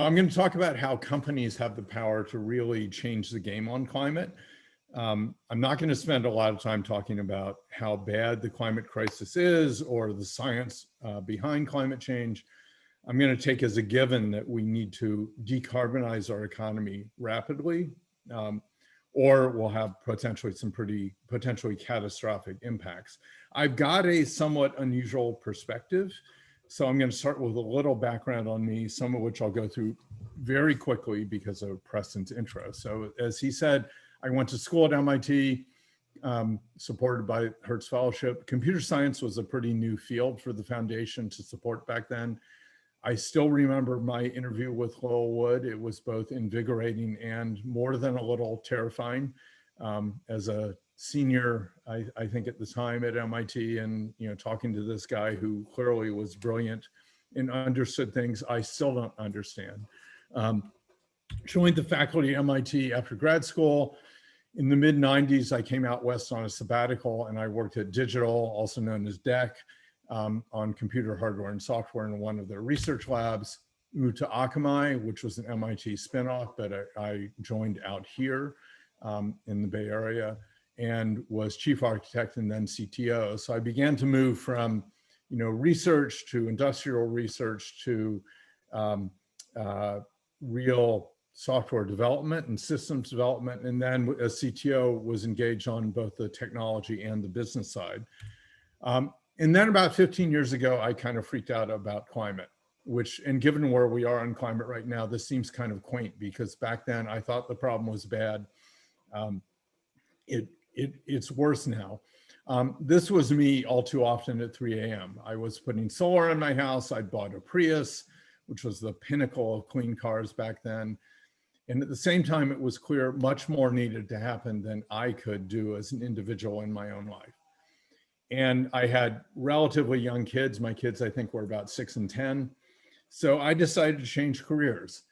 I'm going to talk about how companies have the power to really change the game on climate. I'm not going to spend a lot of time talking about how bad the climate crisis is or the science behind climate change. I'm going to take as a given that we need to decarbonize our economy rapidly, or we'll have potentially some potentially catastrophic impacts. I've got a somewhat unusual perspective. So I'm going to start with a little background on me, some of which I'll go through very quickly because of Preston's intro. So as he said, I went to school at MIT, supported by Hertz Fellowship. Computer science was a pretty new field for the foundation to support back then. I still remember my interview with Lowell Wood. It was both invigorating and more than a little terrifying. As a senior, I think at the time at MIT, and talking to this guy who clearly was brilliant and understood things I still don't understand. Joined the faculty at MIT after grad school. In the mid 90s, I came out west on a sabbatical and I worked at Digital, also known as DEC, on computer hardware and software in one of their research labs. Moved to Akamai, which was an MIT spinoff, but I joined out here in the Bay Area and was chief architect and then CTO. So I began to move from research to industrial research to real software development and systems development. And then as CTO was engaged on both the technology and the business side. And then about 15 years ago, I kind of freaked out about climate, and given where we are on climate right now, this seems kind of quaint because back then I thought the problem was bad. It's worse now. This was me all too often at 3 a.m. I was putting solar in my house. I bought a Prius, which was the pinnacle of clean cars back then. And at the same time, it was clear much more needed to happen than I could do as an individual in my own life. And I had relatively young kids. My kids, I think, were about 6 and 10. So I decided to change careers.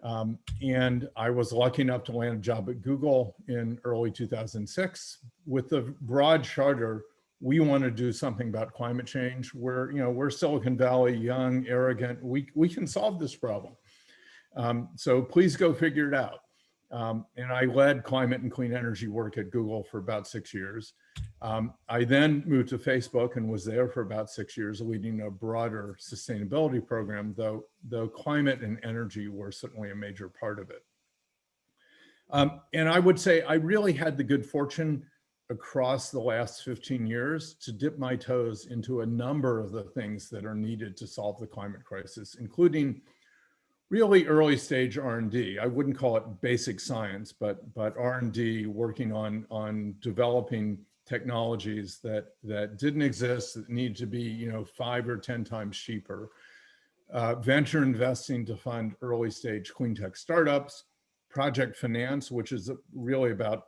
And I was lucky enough to land a job at Google in early 2006 with the broad charter. We want to do something about climate change. We're Silicon Valley, young, arrogant. We can solve this problem. So please go figure it out. And I led climate and clean energy work at Google for about 6 years. I then moved to Facebook and was there for about 6 years, leading a broader sustainability program, though climate and energy were certainly a major part of it. And I would say I really had the good fortune across the last 15 years to dip my toes into a number of the things that are needed to solve the climate crisis, including really early stage R&D. I wouldn't call it basic science, but R&D working on developing technologies that didn't exist, that need to be 5 or 10 times cheaper. Venture investing to fund early stage clean tech startups, project finance, which is really about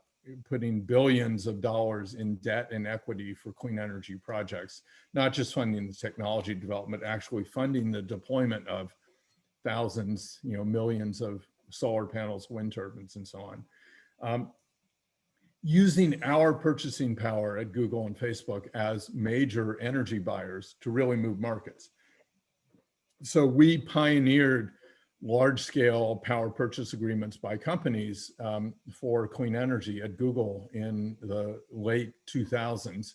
putting billions of dollars in debt and equity for clean energy projects, not just funding the technology development, actually funding the deployment of thousands, millions of solar panels, wind turbines, and so on. Using our purchasing power at Google and Facebook as major energy buyers to really move markets. So we pioneered large-scale power purchase agreements by companies for clean energy at Google in the late 2000s.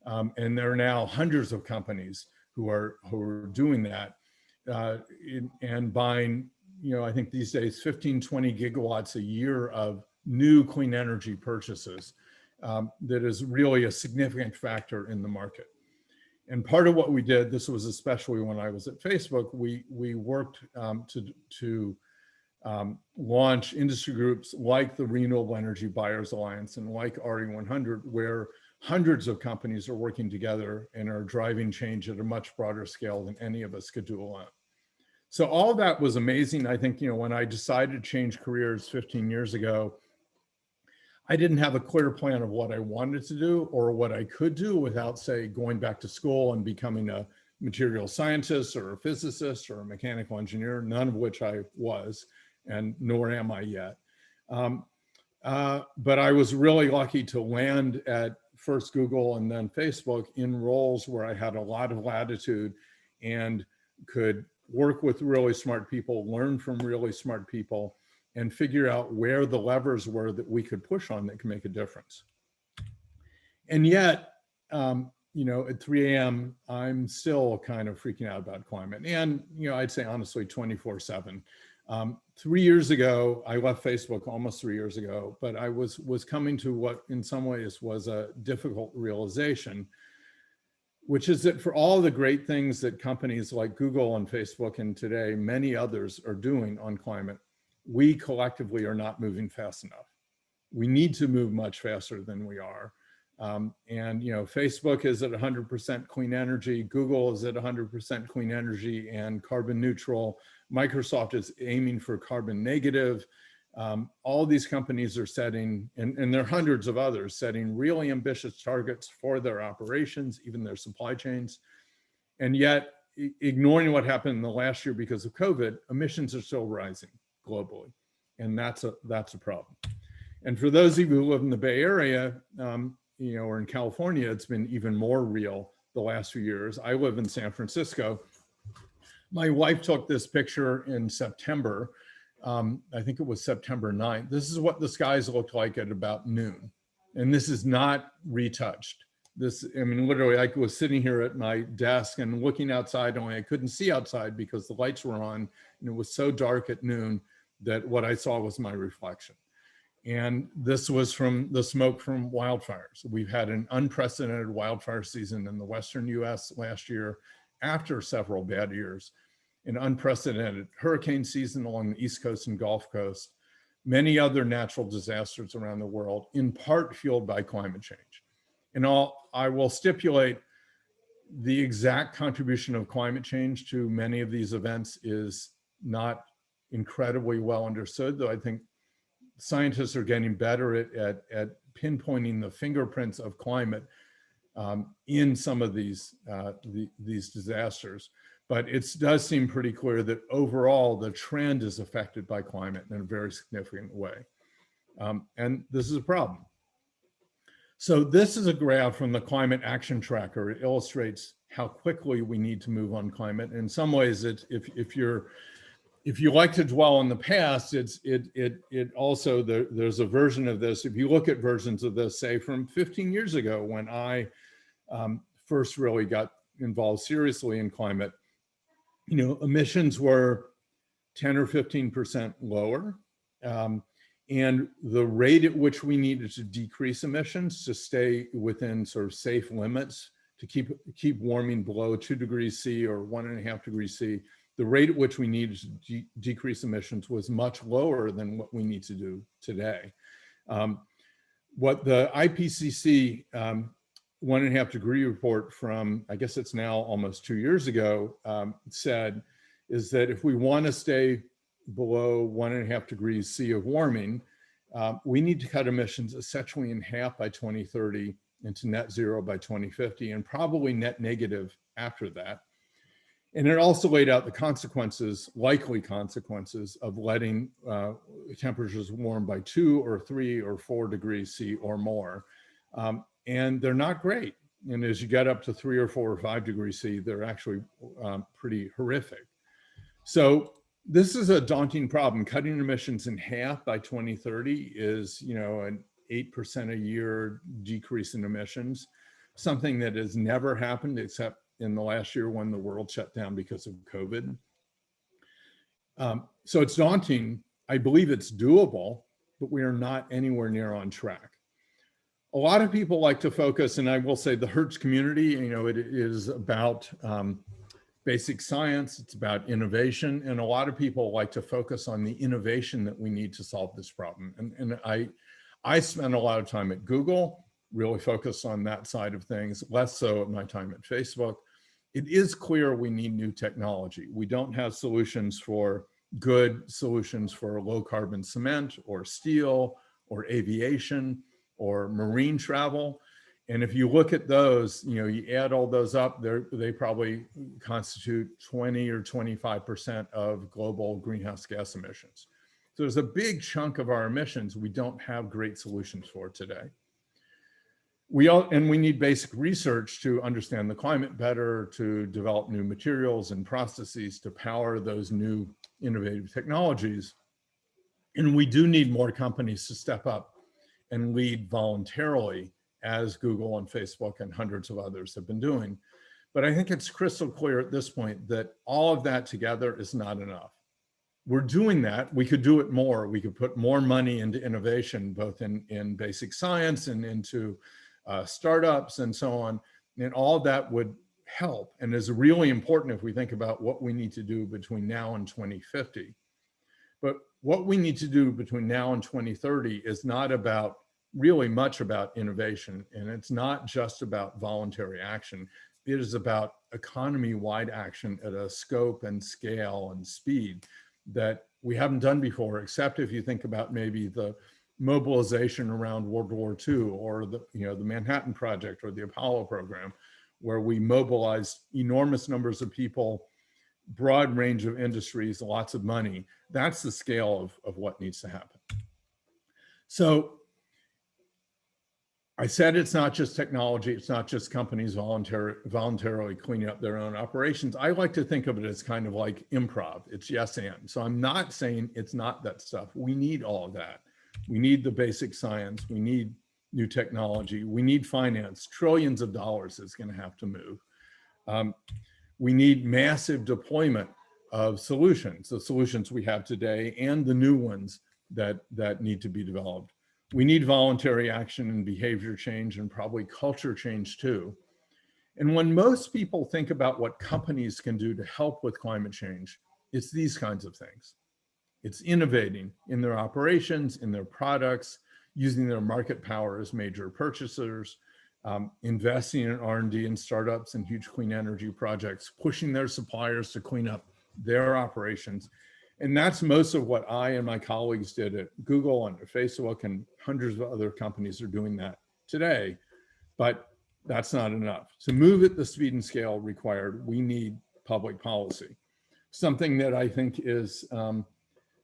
And there are now hundreds of companies who are doing that. And buying, I think these days 15, 20 gigawatts a year of new clean energy purchases. That is really a significant factor in the market. And part of what we did, this was especially when I was at Facebook, we worked to launch industry groups like the Renewable Energy Buyers Alliance and like RE100, where hundreds of companies are working together and are driving change at a much broader scale than any of us could do alone. So all of that was amazing. I think, when I decided to change careers 15 years ago, I didn't have a clear plan of what I wanted to do or what I could do without, say, going back to school and becoming a material scientist or a physicist or a mechanical engineer, none of which I was, and nor am I yet. But I was really lucky to land at first Google and then Facebook in roles where I had a lot of latitude and could work with really smart people, learn from really smart people, and figure out where the levers were that we could push on that can make a difference. And yet, at 3 a.m., I'm still kind of freaking out about climate. And, I'd say honestly, 24/7. 3 years ago, I left Facebook almost 3 years ago, but I was coming to what in some ways was a difficult realization, which is that for all the great things that companies like Google and Facebook and today many others are doing on climate, we collectively are not moving fast enough. We need to move much faster than we are. Facebook is at 100% clean energy. Google is at 100% clean energy and carbon neutral. Microsoft is aiming for carbon negative. All these companies are setting, and there are hundreds of others, setting really ambitious targets for their operations, even their supply chains. And yet, ignoring what happened in the last year because of COVID, emissions are still rising globally. And that's a problem. And for those of you who live in the Bay Area, or in California, it's been even more real the last few years. I live in San Francisco. My wife took this picture in September. I think it was September 9th. This is what the skies looked like at about noon. And this is not retouched. Literally, I was sitting here at my desk and looking outside, only I couldn't see outside because the lights were on, and it was so dark at noon that what I saw was my reflection. And this was from the smoke from wildfires. We've had an unprecedented wildfire season in the Western US last year after several bad years, an unprecedented hurricane season along the East Coast and Gulf Coast, many other natural disasters around the world, in part fueled by climate change. And I will stipulate the exact contribution of climate change to many of these events is not incredibly well understood, though I think scientists are getting better at pinpointing the fingerprints of climate in some of these disasters. But it does seem pretty clear that overall the trend is affected by climate in a very significant way. And this is a problem. So this is a graph from the Climate Action Tracker. It illustrates how quickly we need to move on climate. In some ways, if you like to dwell on the past, it also, there's a version of this. If you look at versions of this, say from 15 years ago, when I first really got involved seriously in climate, emissions were 10 or 15% lower. And the rate at which we needed to decrease emissions to stay within sort of safe limits to keep warming below 2 degrees C or 1.5 degrees C, the rate at which we needed to decrease emissions was much lower than what we need to do today. What the IPCC 1.5 degree report from, I guess it's now almost 2 years ago, said is that if we want to stay below 1.5 degrees C of warming, we need to cut emissions essentially in half by 2030 and to net zero by 2050, and probably net negative after that. And it also laid out the consequences, likely consequences of letting temperatures warm by 2 or 3 or 4 degrees C or more. And they're not great. And as you get up to 3 or 4 or 5 degrees C, they're actually pretty horrific. So this is a daunting problem. Cutting emissions in half by 2030 is, an 8% a year decrease in emissions, something that has never happened except in the last year when the world shut down because of COVID. So it's daunting. I believe it's doable, but we are not anywhere near on track. A lot of people like to focus, and I will say the Hertz community, it is about basic science, it's about innovation, and a lot of people like to focus on the innovation that we need to solve this problem. And I spent a lot of time at Google, really focused on that side of things, less so at my time at Facebook. It is clear we need new technology. We don't have good solutions for low carbon cement or steel or aviation or marine travel. And if you look at those, you add all those up, they probably constitute 20 or 25% of global greenhouse gas emissions. So there's a big chunk of our emissions we don't have great solutions for today. we need basic research to understand the climate better, to develop new materials and processes to power those new innovative technologies. And we do need more companies to step up and lead voluntarily, as Google and Facebook and hundreds of others have been doing. But I think it's crystal clear at this point that all of that together is not enough. We're doing that. We could do it more. We could put more money into innovation, both in basic science and into startups and so on. And all that would help and is really important if we think about what we need to do between now and 2050. But what we need to do between now and 2030 is not about really much about innovation. And it's not just about voluntary action. It is about economy-wide action at a scope and scale and speed that we haven't done before, except if you think about maybe the mobilization around World War II or the Manhattan Project or the Apollo program, where we mobilized enormous numbers of people, broad range of industries, lots of money. That's the scale of what needs to happen. So I said it's not just technology, it's not just companies voluntarily cleaning up their own operations. I like to think of it as kind of like improv. It's yes and. So I'm not saying it's not that stuff. We need all of that. We need the basic science. We need new technology. We need finance. Trillions of dollars is going to have to move. We need massive deployment of solutions, the solutions we have today and the new ones that need to be developed. We need voluntary action and behavior change and probably culture change too. And when most people think about what companies can do to help with climate change, it's these kinds of things. It's innovating in their operations, in their products, using their market power as major purchasers, investing in R&D and startups and huge clean energy projects, pushing their suppliers to clean up their operations. And that's most of what I and my colleagues did at Google and Facebook, and hundreds of other companies are doing that today. But that's not enough. To move at the speed and scale required, we need public policy. Something that I think is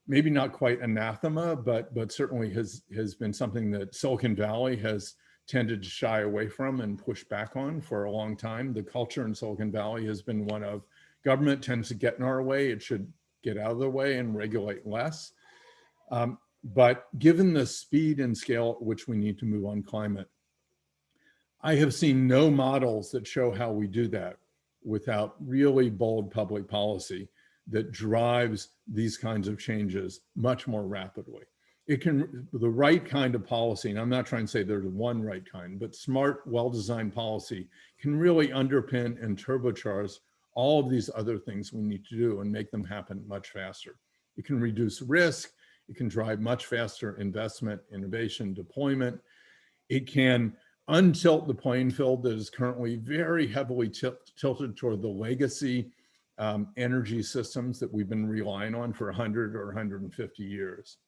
maybe not quite anathema, but certainly has been something that Silicon Valley has tended to shy away from and push back on for a long time. The culture in Silicon Valley has been one of government tends to get in our way. It should get out of the way and regulate less. But given the speed and scale at which we need to move on climate, I have seen no models that show how we do that without really bold public policy that drives these kinds of changes much more rapidly. It can, the right kind of policy, and I'm not trying to say there's one right kind, but smart, well-designed policy can really underpin and turbocharge all of these other things we need to do and make them happen much faster. It can reduce risk. It can drive much faster investment, innovation, deployment. It can untilt the playing field that is currently very heavily tilted toward the legacy energy systems that we've been relying on for 100 or 150 years.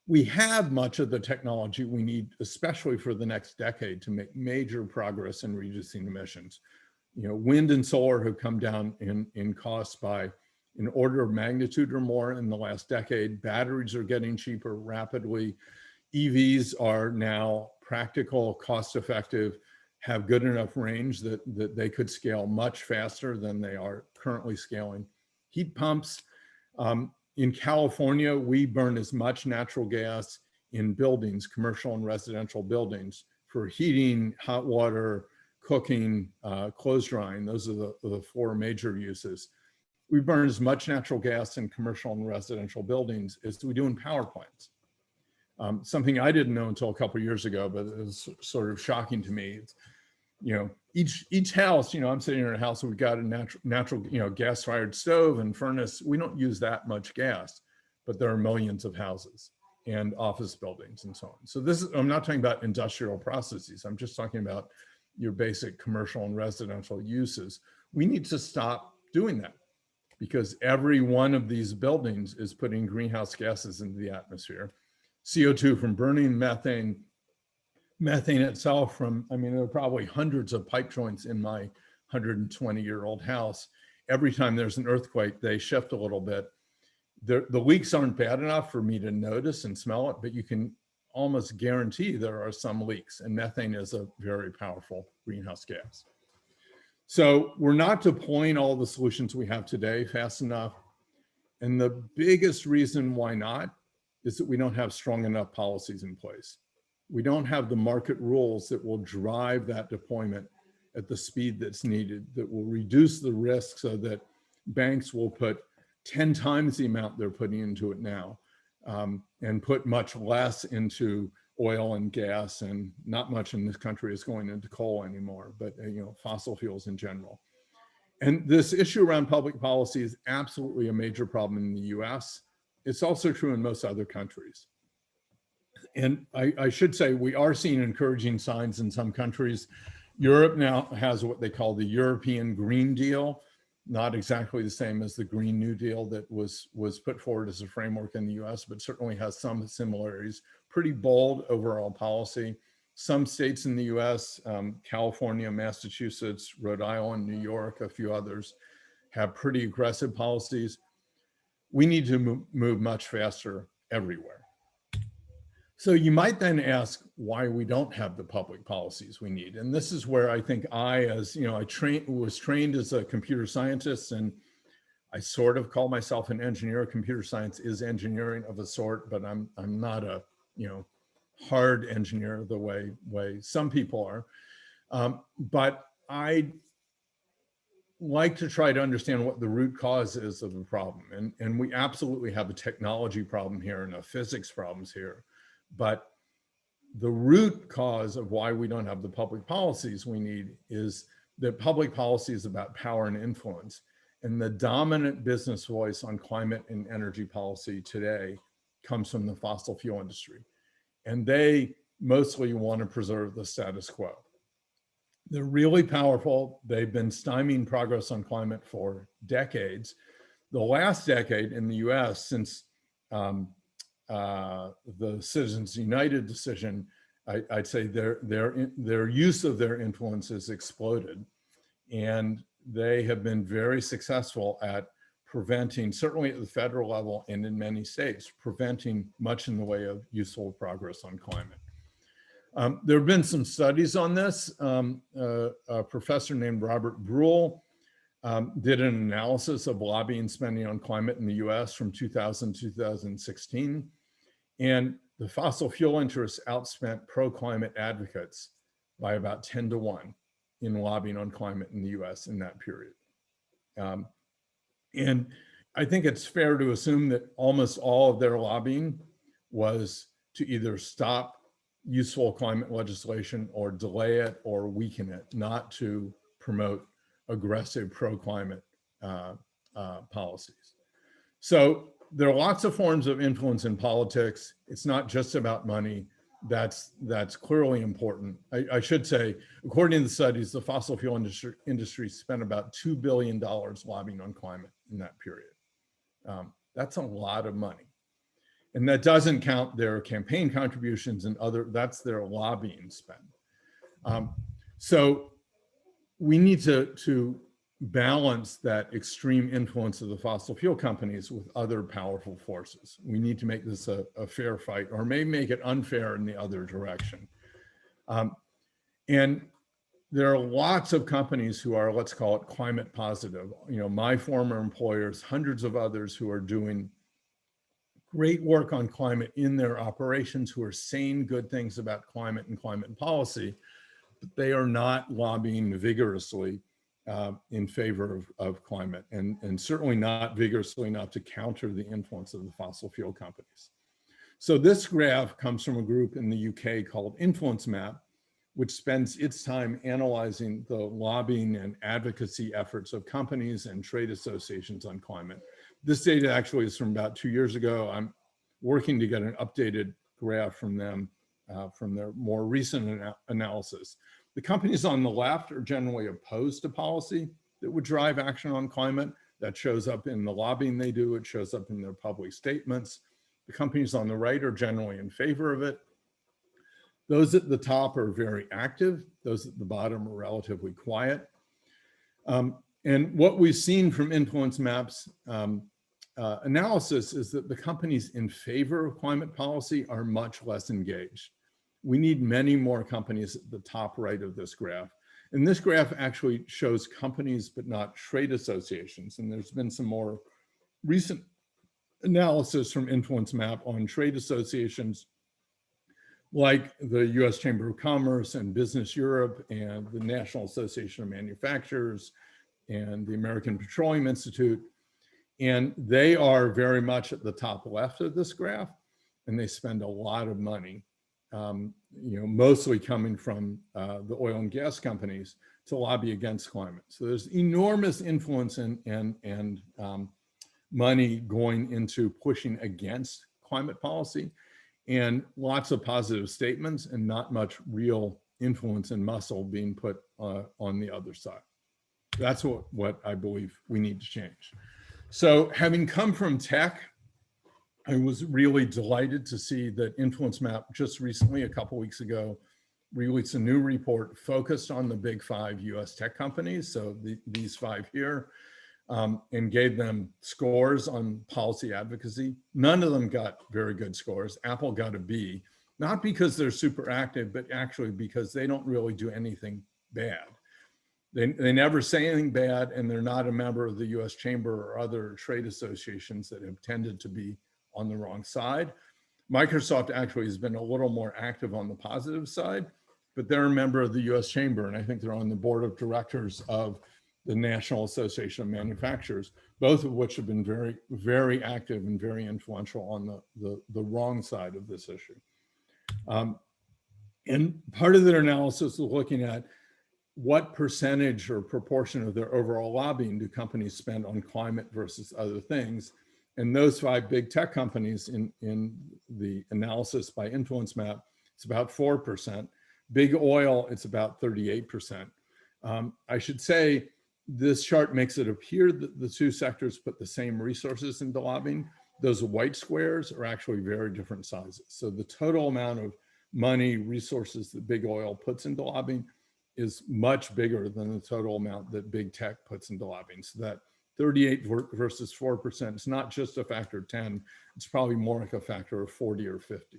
We have much of the technology we need, especially for the next decade, to make major progress in reducing emissions. Wind and solar have come down in cost by an order of magnitude or more in the last decade. Batteries are getting cheaper rapidly. EVs are now practical, cost-effective, have good enough range that they could scale much faster than they are currently scaling. Heat pumps. In California, we burn as much natural gas in buildings, commercial and residential buildings, for heating, hot water, cooking, clothes drying. Those are the four major uses. We burn as much natural gas in commercial and residential buildings as we do in power plants. Something I didn't know until a couple of years ago, but it was sort of shocking to me. It's, each house, I'm sitting in a house where we've got a natural gas-fired stove and furnace. We don't use that much gas, but there are millions of houses and office buildings and so on. So I'm not talking about industrial processes. I'm just talking about your basic commercial and residential uses. We need to stop doing that because every one of these buildings is putting greenhouse gases into the atmosphere. CO2 from burning methane itself from, there are probably hundreds of pipe joints in my 120-year-old house. Every time there's an earthquake, they shift a little bit. The leaks aren't bad enough for me to notice and smell it, but you can almost guarantee there are some leaks, and methane is a very powerful greenhouse gas. So we're not deploying all the solutions we have today fast enough. And the biggest reason why not is that we don't have strong enough policies in place. We don't have the market rules that will drive that deployment at the speed that's needed, that will reduce the risk so that banks will put 10 times the amount they're putting into it now, and put much less into oil and gas, and not much in this country is going into coal anymore, but fossil fuels in general. And this issue around public policy is absolutely a major problem in the US. It's also true in most other countries. And I should say we are seeing encouraging signs in some countries. Europe now has what they call the European Green Deal, not exactly the same as the Green New Deal that was put forward as a framework in the US, but certainly has some similarities. Pretty bold overall policy. Some states in the US, California, Massachusetts, Rhode Island, New York, a few others, have pretty aggressive policies. We need to move much faster everywhere. So you might then ask why we don't have the public policies we need. And this is where I think I was trained as a computer scientist, and I sort of call myself an engineer. Computer science is engineering of a sort, but I'm not a hard engineer the way some people are. But I like to try to understand what the root cause is of the problem. And we absolutely have a technology problem here and a physics problems here. But the root cause of why we don't have the public policies we need is that public policy is about power and influence. And the dominant business voice on climate and energy policy today comes from the fossil fuel industry. And they mostly want to preserve the status quo. They're really powerful. They've been stymieing progress on climate for decades. The last decade in the US, since the Citizens United decision, I'd say their use of their influence has exploded. And they have been very successful at preventing, certainly at the federal level and in many states, preventing much in the way of useful progress on climate. There have been some studies on this. A professor named Robert Bruhl did an analysis of lobbying spending on climate in the US from 2000 to 2016. And the fossil fuel interests outspent pro-climate advocates by about 10 to 1 in lobbying on climate in the US in that period. And I think it's fair to assume that almost all of their lobbying was to either stop useful climate legislation or delay it or weaken it, not to promote aggressive pro-climate policies. So there are lots of forms of influence in politics. It's not just about money. That's clearly important. I should say, according to the studies, the fossil fuel industry spent about $2 billion lobbying on climate in that period. That's a lot of money. And that doesn't count their campaign contributions and that's their lobbying spend. So we need to balance that extreme influence of the fossil fuel companies with other powerful forces. We need to make this a fair fight, or maybe make it unfair in the other direction. And there are lots of companies who are, let's call it, climate positive. My former employers, hundreds of others who are doing great work on climate in their operations, who are saying good things about climate and climate policy, but they are not lobbying vigorously in favor of climate, and certainly not vigorously enough to counter the influence of the fossil fuel companies. So this graph comes from a group in the UK called Influence Map, which spends its time analyzing the lobbying and advocacy efforts of companies and trade associations on climate. This data actually is from about 2 years ago. I'm working to get an updated graph from them from their more recent analysis. The companies on the left are generally opposed to policy that would drive action on climate. That shows up in the lobbying they do. It shows up in their public statements. The companies on the right are generally in favor of it. Those at the top are very active. Those at the bottom are relatively quiet. And what we've seen from influence maps analysis is that the companies in favor of climate policy are much less engaged. We need many more companies at the top right of this graph. And this graph actually shows companies, but not trade associations. And there's been some more recent analysis from InfluenceMap on trade associations like the US Chamber of Commerce and Business Europe and the National Association of Manufacturers and the American Petroleum Institute. And they are very much at the top left of this graph, and they spend a lot of money, mostly coming from the oil and gas companies to lobby against climate. So there's enormous influence and money going into pushing against climate policy, and lots of positive statements and not much real influence and muscle being put on the other side. That's what I believe we need to change. So having come from tech, I was really delighted to see that InfluenceMap just recently, a couple weeks ago, released a new report focused on the big 5 US tech companies, so these 5 here, and gave them scores on policy advocacy. None of them got very good scores. Apple got a B, not because they're super active, but actually because they don't really do anything bad. They never say anything bad, and they're not a member of the US Chamber or other trade associations that have tended to be on the wrong side. Microsoft actually has been a little more active on the positive side, but they're a member of the US Chamber, and I think they're on the board of directors of the National Association of Manufacturers, both of which have been very, very active and very influential on the wrong side of this issue. And part of their analysis is looking at what percentage or proportion of their overall lobbying do companies spend on climate versus other things. And those 5 big tech companies in the analysis by InfluenceMap, it's about 4%. Big oil, it's about 38%. I should say, this chart makes it appear that the 2 sectors put the same resources into lobbying. Those white squares are actually very different sizes. So the total amount of money, resources that big oil puts into lobbying is much bigger than the total amount that big tech puts into lobbying. So that 38 versus 4%, it's not just a factor of 10, it's probably more like a factor of 40 or 50.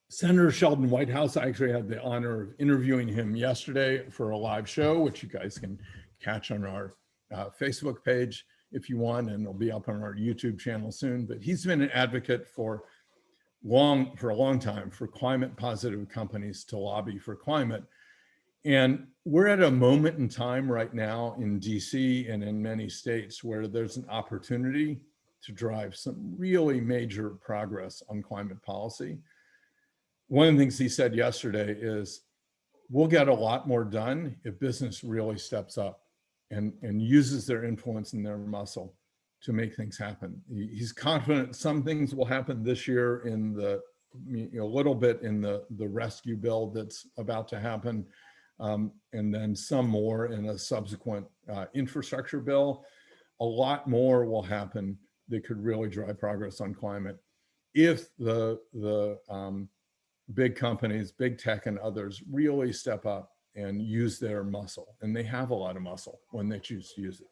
Senator Sheldon Whitehouse, I actually had the honor of interviewing him yesterday for a live show, which you guys can catch on our Facebook page if you want, and it'll be up on our YouTube channel soon. But he's been an advocate for a long time for climate positive companies to lobby for climate. And we're at a moment in time right now in DC and in many states where there's an opportunity to drive some really major progress on climate policy. One of the things he said yesterday is, we'll get a lot more done if business really steps up and uses their influence and their muscle to make things happen. He's confident some things will happen this year in a little bit in the rescue bill that's about to happen, and then some more in a subsequent infrastructure bill. A lot more will happen that could really drive progress on climate if the big companies, big tech and others really step up and use their muscle. And they have a lot of muscle when they choose to use it.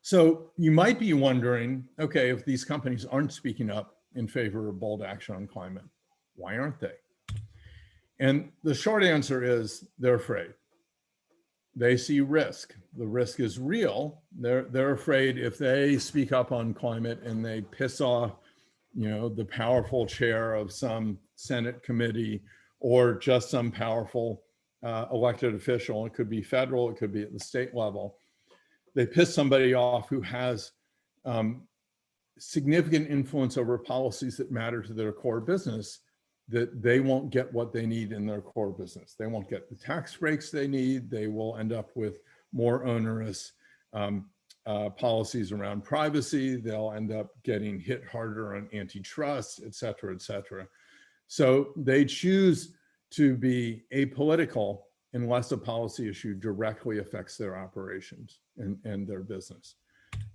So you might be wondering, okay, if these companies aren't speaking up in favor of bold action on climate, why aren't they? And the short answer is they're afraid. They see risk. The risk is real. They're afraid if they speak up on climate and they piss off, the powerful chair of some Senate committee or just some powerful elected official. It could be federal, it could be at the state level. They piss somebody off who has significant influence over policies that matter to their core business, that they won't get what they need in their core business. They won't get the tax breaks they need. They will end up with more onerous policies around privacy. They'll end up getting hit harder on antitrust, et cetera, et cetera. So they choose to be apolitical unless a policy issue directly affects their operations and their business.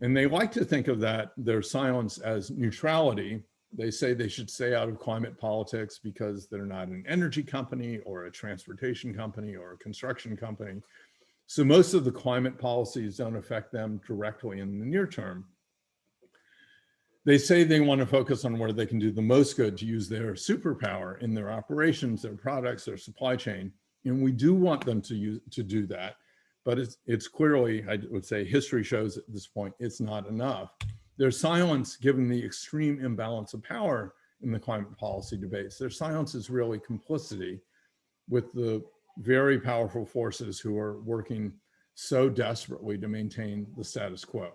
And they like to think of that, their silence, as neutrality. They say they should stay out of climate politics because they're not an energy company or a transportation company or a construction company. So most of the climate policies don't affect them directly in the near term. They say they want to focus on where they can do the most good to use their superpower in their operations, their products, their supply chain. And we do want them to do that. But it's clearly, I would say, history shows at this point, it's not enough. Their silence, given the extreme imbalance of power in the climate policy debates, their silence is really complicity with the very powerful forces who are working so desperately to maintain the status quo.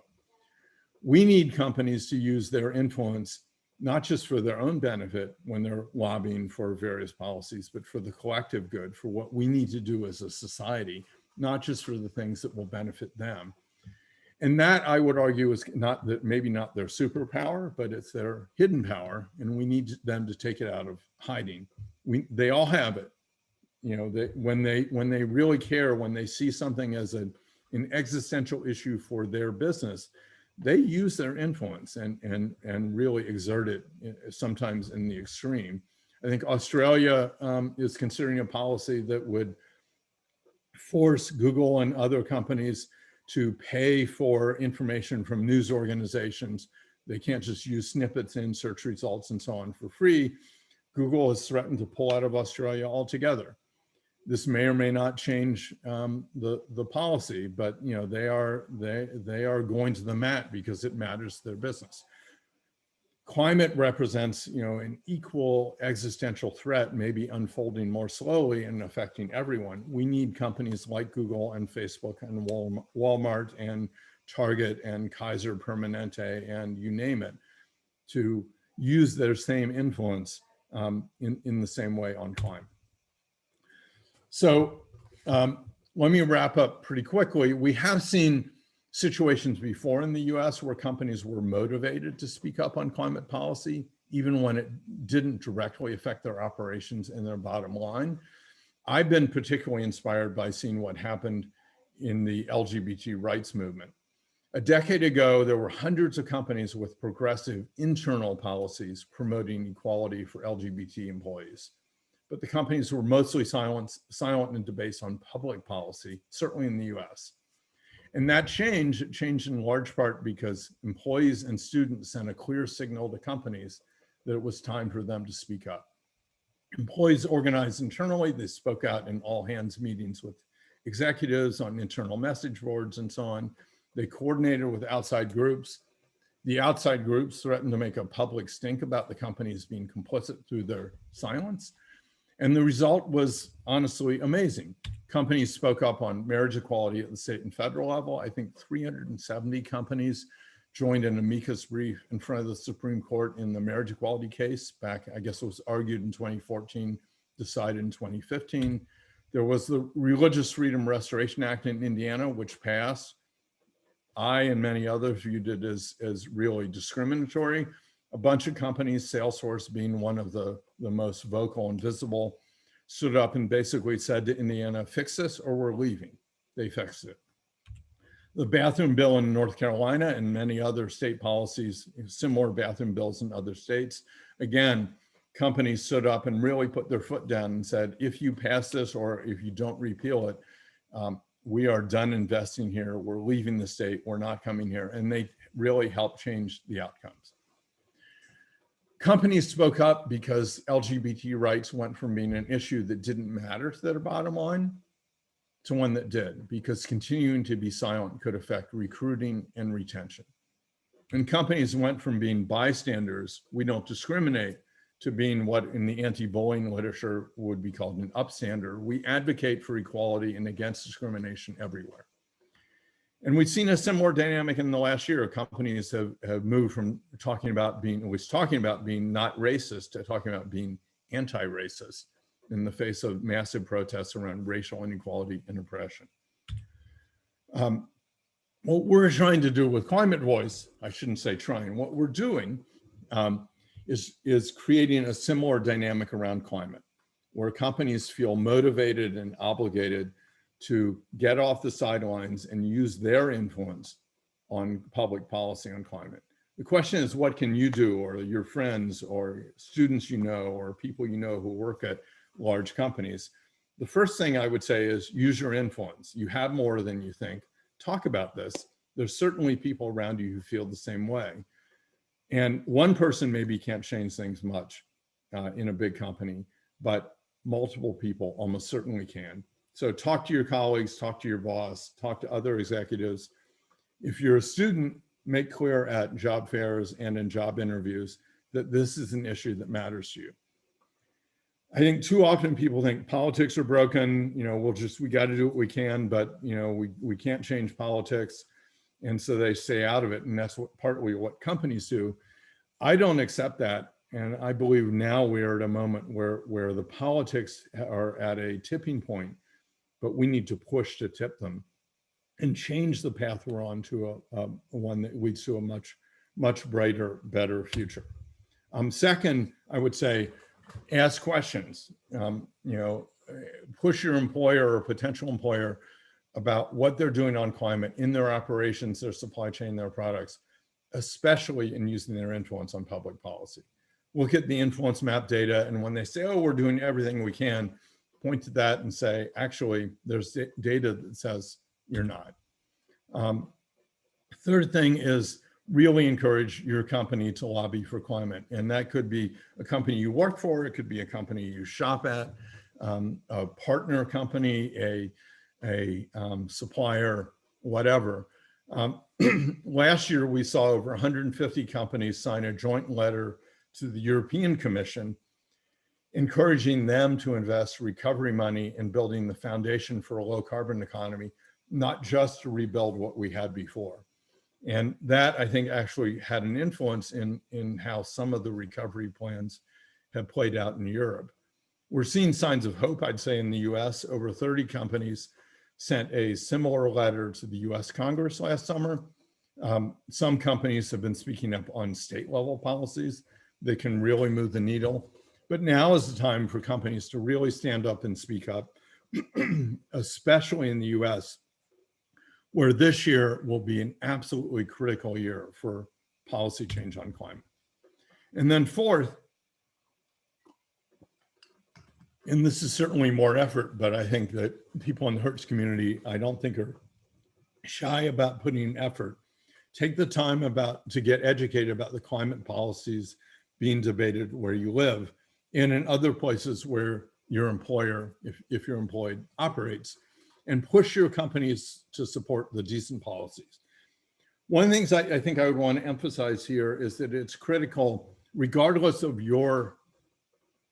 We need companies to use their influence, not just for their own benefit when they're lobbying for various policies, but for the collective good, for what we need to do as a society, not just for the things that will benefit them. And that, I would argue, is not that, maybe not their superpower, but it's their hidden power, and we need them to take it out of hiding. They all have it. You know, when they really care, when they see something as an existential issue for their business, they use their influence and really exert it, sometimes in the extreme. I think Australia is considering a policy that would force Google and other companies to pay for information from news organizations. They can't just use snippets in search results and so on for free. Google has threatened to pull out of Australia altogether. This may or may not change the policy, but you know, they are going to the mat because it matters to their business. Climate represents, you know, an equal existential threat, maybe unfolding more slowly and affecting everyone. We need companies like Google and Facebook and Walmart and Target and Kaiser Permanente and you name it to use their same influence in the same way on climate. So let me wrap up pretty quickly. We have seen situations before in the US where companies were motivated to speak up on climate policy, even when it didn't directly affect their operations and their bottom line. I've been particularly inspired by seeing what happened in the LGBT rights movement. A decade ago, there were hundreds of companies with progressive internal policies promoting equality for LGBT employees. But the companies were mostly silent in debates on public policy, certainly in the US. And that changed in large part because employees and students sent a clear signal to companies that it was time for them to speak up. Employees organized internally, they spoke out in all hands meetings with executives on internal message boards and so on. They coordinated with outside groups. The outside groups threatened to make a public stink about the companies being complicit through their silence. And the result was honestly amazing. Companies spoke up on marriage equality at the state and federal level. I think 370 companies joined an amicus brief in front of the Supreme Court in the marriage equality case back, I guess it was argued in 2014, decided in 2015. There was the Religious Freedom Restoration Act in Indiana, which passed. I and many others viewed it as really discriminatory. A bunch of companies, Salesforce being one of the most vocal and visible, stood up and basically said to Indiana, fix this or we're leaving. They fixed it. The bathroom bill in North Carolina and many other state policies, similar bathroom bills in other states, again, companies stood up and really put their foot down and said, if you pass this or if you don't repeal it, we are done investing here. We're leaving the state. We're not coming here. And they really helped change the outcomes. Companies spoke up because LGBT rights went from being an issue that didn't matter to their bottom line to one that did, because continuing to be silent could affect recruiting and retention. And companies went from being bystanders, we don't discriminate, to being what in the anti-bullying literature would be called an upstander. We advocate for equality and against discrimination everywhere. And we've seen a similar dynamic in the last year. Companies have moved from talking about being not racist to talking about being anti-racist in the face of massive protests around racial inequality and oppression. What we're trying to do with Climate Voice, I shouldn't say trying, what we're doing is creating a similar dynamic around climate, where companies feel motivated and obligated to get off the sidelines and use their influence on public policy on climate. The question is, what can you do, or your friends or students you know, or people you know who work at large companies The first thing I would say is use your influence. You have more than you think. Talk about this. There's certainly people around you who feel the same way. And one person maybe can't change things much in a big company, but multiple people almost certainly can. So talk to your colleagues, talk to your boss, talk to other executives. If you're a student, make clear at job fairs and in job interviews that this is an issue that matters to you. I think too often people think politics are broken, we got to do what we can, but we can't change politics. And so they stay out of it. And that's partly what companies do. I don't accept that. And I believe now we are at a moment where the politics are at a tipping point, but we need to push to tip them and change the path we're on to a one that leads to a much brighter, better future. Second, I would say, ask questions. Push your employer or potential employer about what they're doing on climate in their operations, their supply chain, their products, especially in using their influence on public policy. Look at the influence map data, and when they say, oh, we're doing everything we can, point to that and say, actually, there's data that says you're not. Third thing is really encourage your company to lobby for climate. And that could be a company you work for, it could be a company you shop at, a partner company, a supplier, whatever. Last year, we saw over 150 companies sign a joint letter to the European Commission, encouraging them to invest recovery money in building the foundation for a low carbon economy, not just to rebuild what we had before. And that, I think, actually had an influence in how some of the recovery plans have played out in Europe. We're seeing signs of hope, I'd say, in the US. Over 30 companies sent a similar letter to the US Congress last summer. Some companies have been speaking up on state level policies that can really move the needle. But now is the time for companies to really stand up and speak up, especially in the US, where this year will be an absolutely critical year for policy change on climate. And then fourth, and this is certainly more effort, but I think that people in the Hertz community, I don't think are shy about putting effort. Take the time to get educated about the climate policies being debated where you live and in other places where your employer, if you're employed, operates, and push your companies to support the decent policies. One of the things I think I would want to emphasize here is that it's critical, regardless of your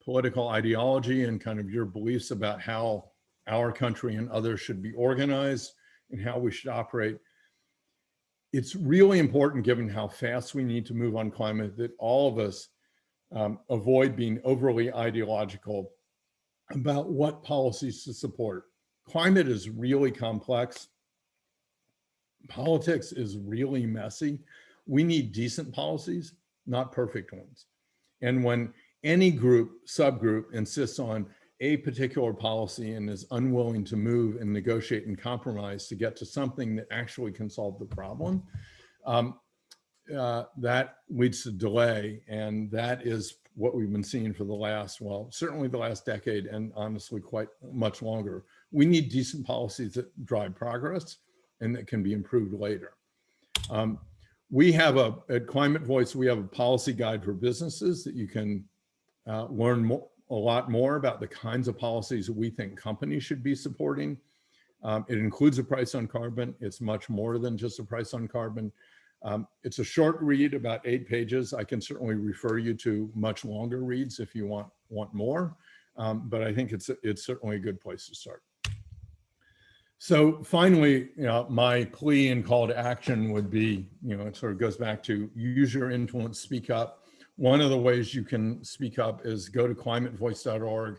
political ideology and kind of your beliefs about how our country and others should be organized and how we should operate. It's really important, given how fast we need to move on climate, that all of us avoid being overly ideological about what policies to support. Climate is really complex. Politics is really messy. We need decent policies, not perfect ones. And when any group, subgroup insists on a particular policy and is unwilling to move and negotiate and compromise to get to something that actually can solve the problem, that leads to delay. And that is what we've been seeing for the last, well, certainly the last decade, and honestly quite much longer. We need decent policies that drive progress and that can be improved later. We have at Climate Voice, we have a policy guide for businesses that you can learn a lot more about the kinds of policies that we think companies should be supporting. It includes a price on carbon. It's much more than just a price on carbon. It's a short read, about 8 pages. I can certainly refer you to much longer reads if you want more, but I think it's certainly a good place to start. So finally, my plea and call to action would be, it sort of goes back to use your influence, speak up. One of the ways you can speak up is go to climatevoice.org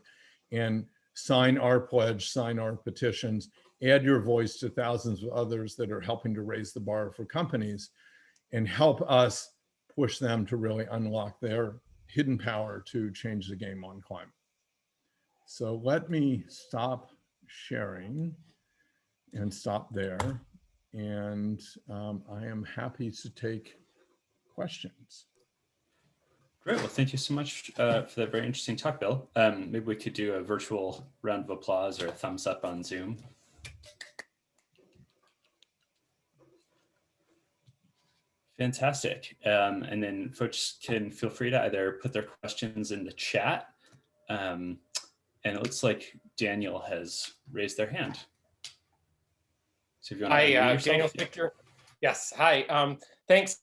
and sign our pledge, sign our petitions, add your voice to thousands of others that are helping to raise the bar for companies and help us push them to really unlock their hidden power to change the game on climate. So let me stop sharing and stop there. And I am happy to take questions. Great. Well, thank you so much for that very interesting talk, Bill. Maybe we could do a virtual round of applause or a thumbs up on Zoom. Fantastic. And then folks can feel free to either put their questions in the chat. And it looks like Daniel has raised their hand. So if you want to unmute yourself. Daniel Victor. Yes. Hi. Thanks.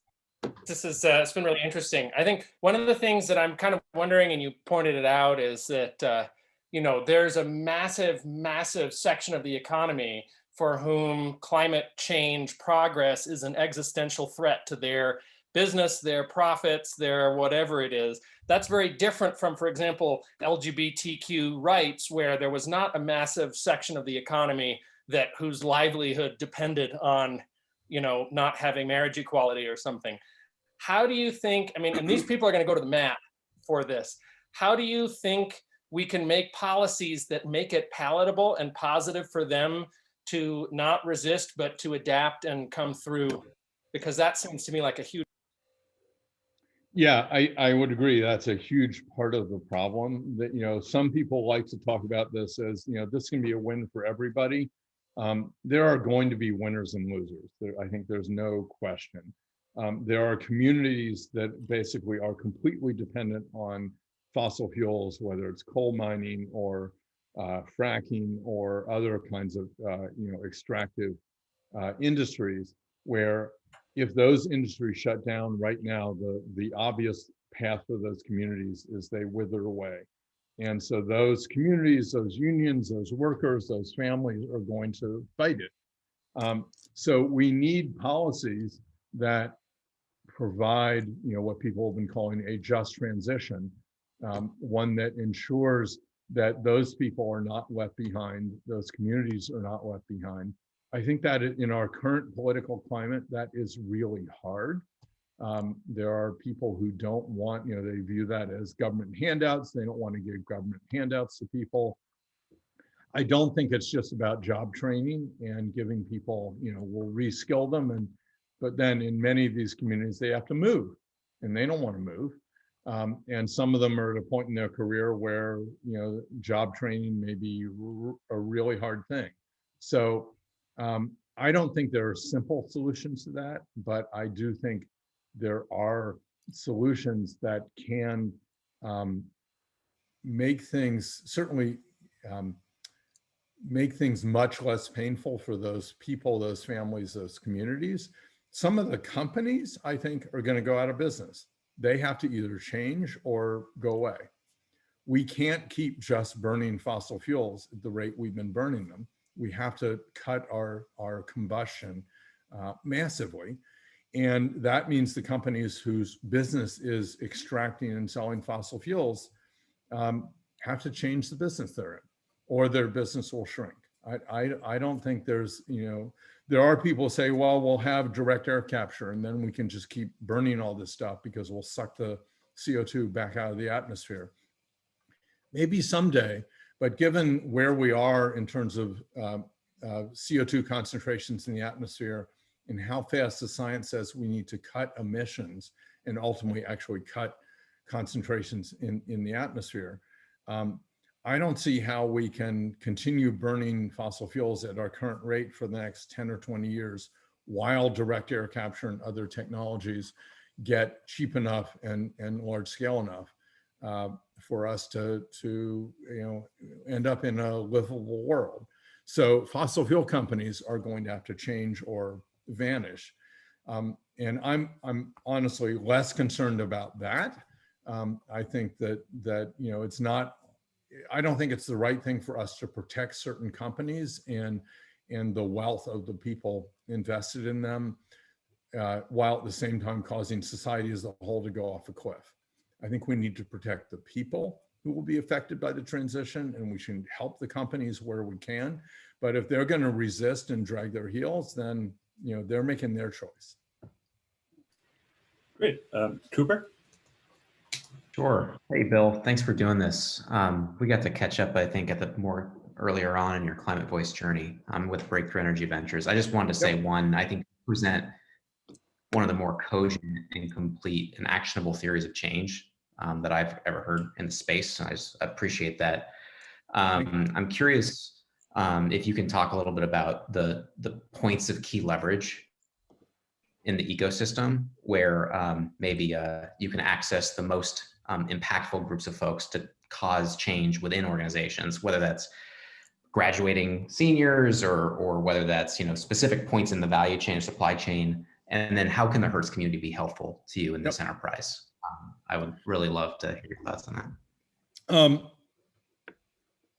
This is it's been really interesting. I think one of the things that I'm kind of wondering, and you pointed it out, is that you know, there's a massive section of the economy for whom climate change progress is an existential threat to their business, their profits, their whatever it is. That's very different from, for example, LGBTQ rights, where there was not a massive section of the economy that whose livelihood depended on, you know, not having marriage equality or something. How do you think, I mean, and these people are going to go to the mat for this. How do you think we can make policies that make it palatable and positive for them to not resist, but to adapt and come through? Because that seems to me like a huge. Yeah, I would agree. That's a huge part of the problem. That, you know, some people like to talk about this as, you know, this can be a win for everybody. There are going to be winners and losers. I think there's no question. There are communities that basically are completely dependent on fossil fuels, whether it's coal mining or fracking or other kinds of you know, extractive industries, where if those industries shut down right now, the obvious path for those communities is they wither away. And so those communities, those unions, those workers, those families are going to fight it. So we need policies that provide, you know, what people have been calling a just transition, one that ensures that those people are not left behind, those communities are not left behind. I think that in our current political climate, that is really hard. There are people who don't want, you know, they view that as government handouts. They don't want to give government handouts to people. I don't think it's just about job training and giving people, you know, we'll reskill them, but then in many of these communities, they have to move and they don't want to move. And some of them are at a point in their career where, you know, job training may be a really hard thing. So I don't think there are simple solutions to that, but I do think there are solutions that can make things, certainly make things much less painful for those people, those families, those communities. Some of the companies, I think, are going to go out of business. They have to either change or go away. We can't keep just burning fossil fuels at the rate we've been burning them. We have to cut our combustion massively. And that means the companies whose business is extracting and selling fossil fuels have to change the business they're in, or their business will shrink. I don't think there's, you know, there are people who say, well, we'll have direct air capture and then we can just keep burning all this stuff because we'll suck the CO2 back out of the atmosphere. Maybe someday, but given where we are in terms of CO2 concentrations in the atmosphere and how fast the science says we need to cut emissions and ultimately actually cut concentrations in the atmosphere, I don't see how we can continue burning fossil fuels at our current rate for the next 10 or 20 years while direct air capture and other technologies get cheap enough and large scale enough for us to you know, end up in a livable world. So fossil fuel companies are going to have to change or vanish. And I'm honestly less concerned about that. I think that you know, it's not, I don't think it's the right thing for us to protect certain companies and the wealth of the people invested in them, while at the same time causing society as a whole to go off a cliff. I think we need to protect the people who will be affected by the transition, and we should help the companies where we can. But if they're going to resist and drag their heels, then, you know, they're making their choice. Great. Cooper? Sure. Hey, Bill, thanks for doing this. We got to catch up, I think, at the more earlier on in your Climate Voice journey with Breakthrough Energy Ventures. I just wanted to say one, I think you present one of the more cogent and complete and actionable theories of change that I've ever heard in the space. I just appreciate that. I'm curious if you can talk a little bit about the points of key leverage in the ecosystem where maybe you can access the most impactful groups of folks to cause change within organizations, whether that's graduating seniors or whether that's specific points in the value chain or supply chain. And then how can the Hertz community be helpful to you in this enterprise? I would really love to hear your thoughts on that.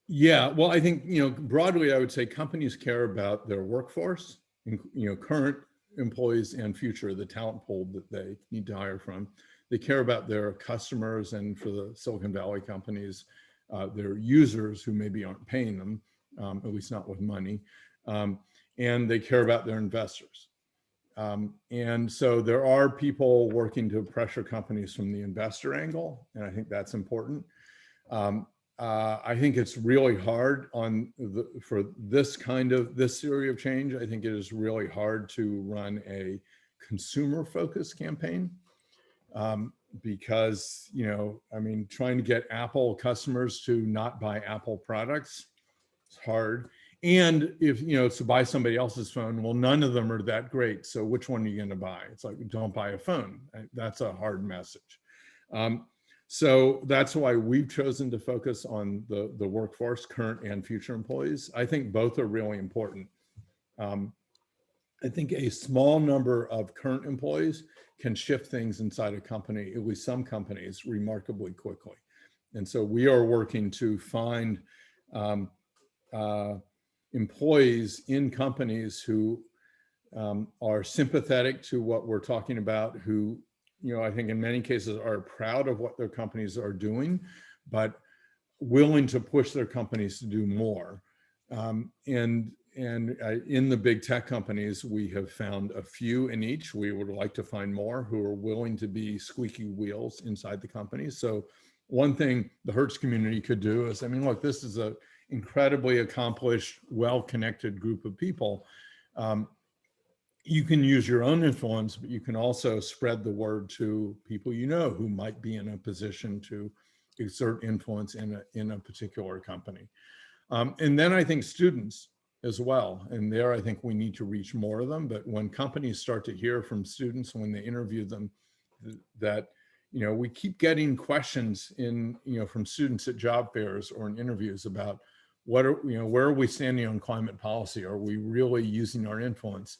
Yeah, well, I think, broadly, I would say companies care about their workforce, current employees and future, the talent pool that they need to hire from. They care about their customers, and for the Silicon Valley companies, their users who maybe aren't paying them, at least not with money. And they care about their investors. And so there are people working to pressure companies from the investor angle, and I think that's important. I think it's really hard for this theory of change. I think it is really hard to run a consumer-focused campaign because, trying to get Apple customers to not buy Apple products is hard. And if, to buy somebody else's phone, well, none of them are that great. So which one are you going to buy? It's like, don't buy a phone. That's a hard message. So that's why we've chosen to focus on the workforce, current and future employees. I think both are really important. I think a small number of current employees can shift things inside a company, at least some companies, remarkably quickly. And so we are working to find employees in companies who are sympathetic to what we're talking about, who I think in many cases are proud of what their companies are doing, but willing to push their companies to do more. And in the big tech companies, we have found a few in each. We would like to find more who are willing to be squeaky wheels inside the company. So one thing the Hertz community could do is, look, this is an incredibly accomplished, well-connected group of people. You can use your own influence, but you can also spread the word to people who might be in a position to exert influence in a particular company. And then I think students as well. And there I think we need to reach more of them. But when companies start to hear from students when they interview them, that we keep getting questions from students at job fairs or in interviews about where are we standing on climate policy? Are we really using our influence?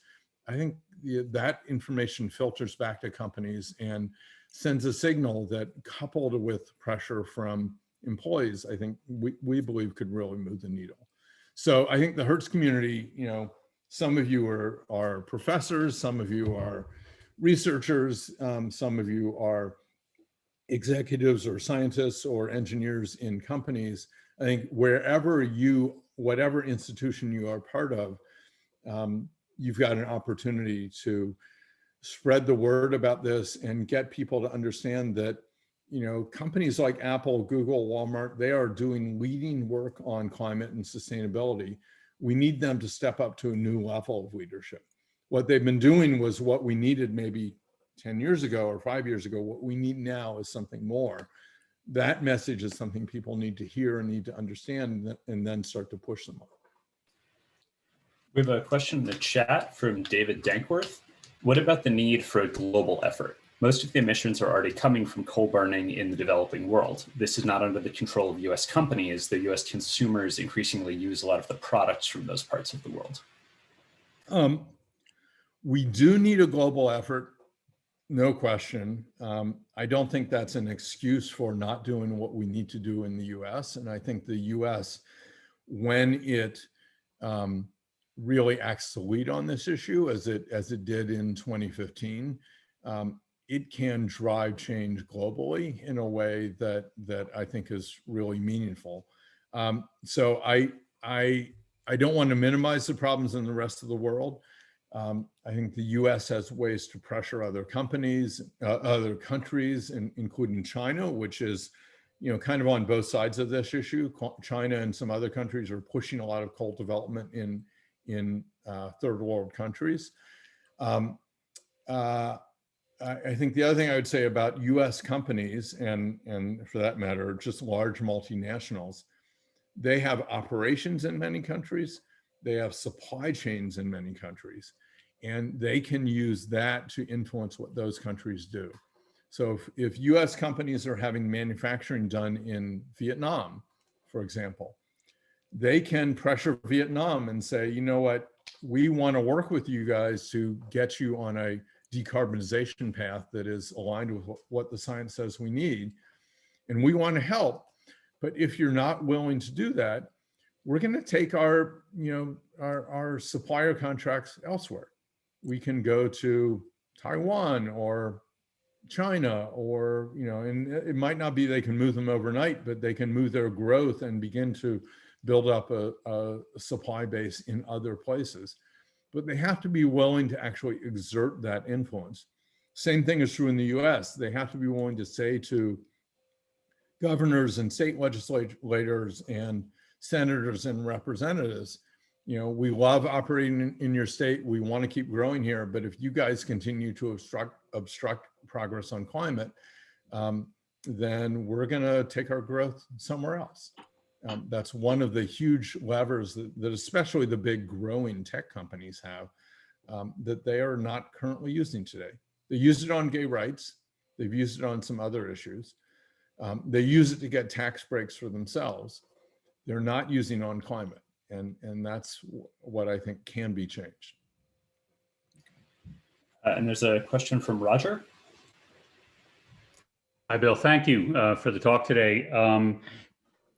I think that information filters back to companies and sends a signal that, coupled with pressure from employees, I think we believe could really move the needle. So I think the Hertz community, some of you are professors, some of you are researchers, some of you are executives or scientists or engineers in companies. I think whatever institution you are part of, you've got an opportunity to spread the word about this and get people to understand that, companies like Apple, Google, Walmart, they are doing leading work on climate and sustainability. We need them to step up to a new level of leadership. What they've been doing was what we needed maybe 10 years ago or 5 years ago. What we need now is something more. That message is something people need to hear and need to understand, and then start to push them on. We have a question in the chat from David Dankworth. What about the need for a global effort? Most of the emissions are already coming from coal burning in the developing world. This is not under the control of US companies. The US consumers increasingly use a lot of the products from those parts of the world. We do need a global effort, no question. I don't think that's an excuse for not doing what we need to do in the US. And I think the US, when it really acts to lead on this issue, as it did in 2015, it can drive change globally in a way that I think is really meaningful. So I don't want to minimize the problems in the rest of the world. I think the US has ways to pressure other countries, including China, which is kind of on both sides of this issue. China and some other countries are pushing a lot of coal development in third world countries. I think the other thing I would say about US companies, and for that matter, just large multinationals, they have operations in many countries, they have supply chains in many countries, and they can use that to influence what those countries do. So if US companies are having manufacturing done in Vietnam, for example, they can pressure Vietnam and say, you know what, we want to work with you guys to get you on a decarbonization path that is aligned with what the science says we need. And we want to help. But if you're not willing to do that, we're going to take our, our supplier contracts elsewhere. We can go to Taiwan or China, or, and it might not be they can move them overnight, but they can move their growth and begin to build up a supply base in other places. But they have to be willing to actually exert that influence. Same thing is true in the US. They have to be willing to say to governors and state legislators and senators and representatives, we love operating in your state. We want to keep growing here. But if you guys continue to obstruct progress on climate, then we're going to take our growth somewhere else. That's one of the huge levers that especially the big growing tech companies have, that they are not currently using today. They use it on gay rights. They've used it on some other issues. They use it to get tax breaks for themselves. They're not using on climate. And that's what I think can be changed. And there's a question from Roger. Hi, Bill. Thank you for the talk today.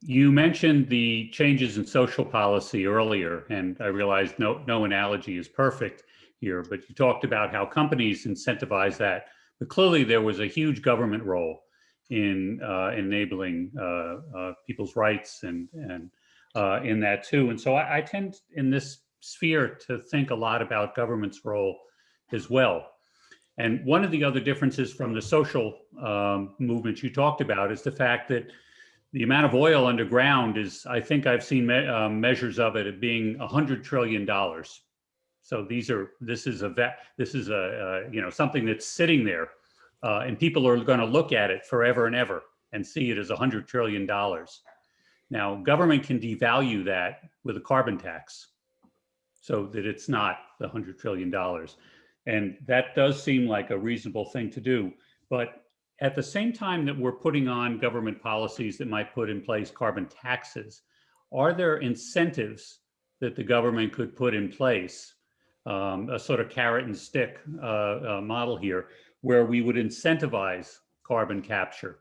You mentioned the changes in social policy earlier, and I realize no analogy is perfect here, but you talked about how companies incentivize that. But clearly there was a huge government role in enabling people's rights and in that too. And so I tend in this sphere to think a lot about government's role as well. And one of the other differences from the social movements you talked about is the fact that the amount of oil underground is, I think I've seen measures of it being $100 trillion. So this is something that's sitting there, and people are going to look at it forever and ever and see it as $100 trillion. Now, government can devalue that with a carbon tax so that it's not the $100 trillion. And that does seem like a reasonable thing to do. But at the same time that we're putting on government policies that might put in place carbon taxes, are there incentives that the government could put in place, a sort of carrot and stick model here, where we would incentivize carbon capture?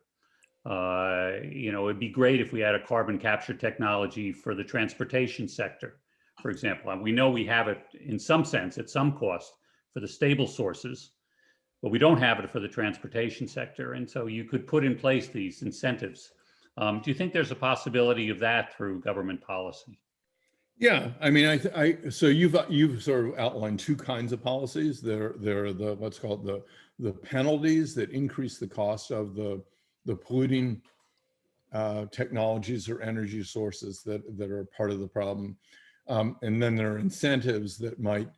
It'd be great if we had a carbon capture technology for the transportation sector, for example. And we know we have it in some sense at some cost for the stable sources, but we don't have it for the transportation sector. And so you could put in place these incentives. Do you think there's a possibility of that through government policy? Yeah, I mean, so you've sort of outlined two kinds of policies. There are the, let's call it the penalties that increase the cost of the polluting technologies or energy sources that are part of the problem. And then there are incentives that might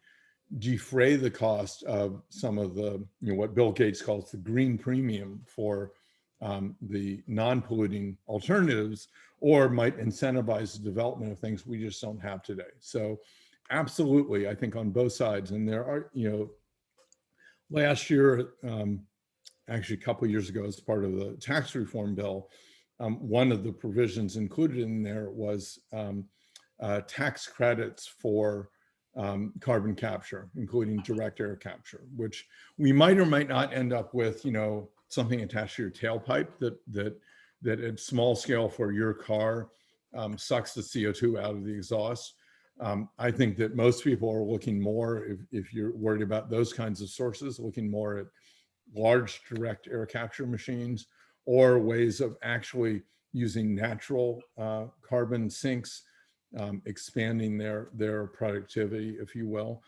defray the cost of some of the, what Bill Gates calls the green premium for the non-polluting alternatives, or might incentivize the development of things we just don't have today. So absolutely, I think on both sides. And there are, last year, actually a couple of years ago, as part of the tax reform bill, one of the provisions included in there was tax credits for carbon capture, including direct air capture, which we might or might not end up with, something attached to your tailpipe that at small scale for your car sucks the CO2 out of the exhaust. I think that most people are looking more, if you're worried about those kinds of sources, looking more at large direct air capture machines or ways of actually using natural carbon sinks, expanding their productivity, if you will.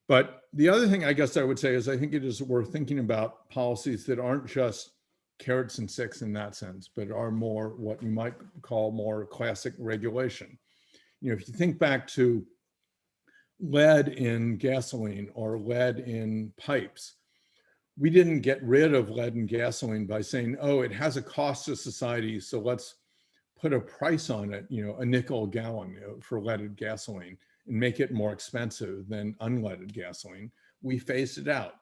But the other thing I guess I would say is I think it is worth thinking about policies that aren't just carrots and sticks in that sense, but are more what you might call more classic regulation. If you think back to lead in gasoline or lead in pipes, we didn't get rid of lead in gasoline by saying, oh, it has a cost to society, so let's put a price on it, a nickel a gallon for leaded gasoline and make it more expensive than unleaded gasoline. We phased it out